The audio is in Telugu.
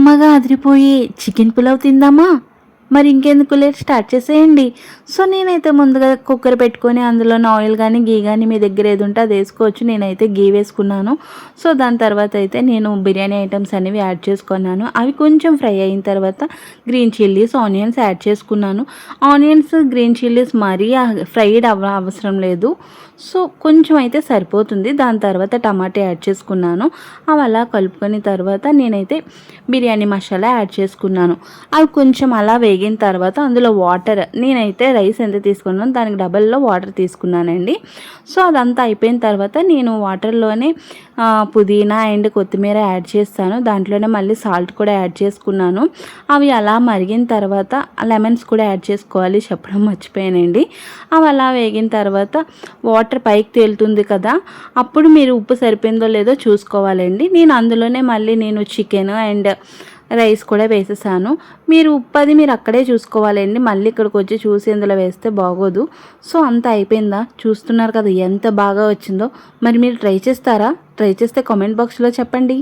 కమ్మగా అదిరిపోయే చికెన్ పులావ్ తిందామా? మరి ఇంకెందుకు లేట్ స్టార్ట్ చేసేయండి. సో నేనైతే ముందుగా కుక్కర్ పెట్టుకొని అందులోనే ఆయిల్ కానీ గీ కానీ మీ దగ్గర ఏది ఉంటే అది వేసుకోవచ్చు. నేనైతే గీ వేసుకున్నాను. సో దాని తర్వాత అయితే నేను బిర్యానీ ఐటమ్స్ అనేవి యాడ్ చేసుకున్నాను. అవి కొంచెం ఫ్రై అయిన తర్వాత గ్రీన్ చిల్లీస్, ఆనియన్స్ యాడ్ చేసుకున్నాను. ఆనియన్స్, గ్రీన్ చిల్లీస్ మరీ ఫ్రైడ్ అవసరం లేదు. సో కొంచెం అయితే సరిపోతుంది. దాని తర్వాత టమాటా యాడ్ చేసుకున్నాను. అవి అలా కలుపుకొని తర్వాత నేనైతే బిర్యానీ మసాలా యాడ్ చేసుకున్నాను. అవి కొంచెం అలా వేగిన తర్వాత అందులో వాటర్, నేనైతే రైస్ ఎంత తీసుకున్నాను దానికి డబల్లో వాటర్ తీసుకున్నానండి. సో అదంతా అయిపోయిన తర్వాత నేను వాటర్లోనే పుదీనా అండ్ కొత్తిమీర యాడ్ చేస్తాను. దాంట్లోనే మళ్ళీ సాల్ట్ కూడా యాడ్ చేసుకున్నాను. అవి అలా మరిగిన తర్వాత లెమన్స్ కూడా యాడ్ చేసుకోవాలి, చెప్పడం మర్చిపోయానండి. అవి అలా వేగిన తర్వాత వాటర్ పైకి తేలుతుంది కదా, అప్పుడు మీరు ఉప్పు సరిపోయిందో లేదో చూసుకోవాలండి. నేను అందులోనే మళ్ళీ చికెన్ అండ్ రైస్ కూడా వేసేసాను. మీరు ఉప్పు అది మీరు అక్కడే చూసుకోవాలండి, మళ్ళీ ఇక్కడికి వచ్చి చూసి ఇందులో వేస్తే బాగోదు. సో అంత అయిపోయిందా, చూస్తున్నారు కదా ఎంత బాగా వచ్చిందో. మరి మీరు ట్రై చేస్తారా? ట్రై చేస్తే కామెంట్ బాక్స్లో చెప్పండి.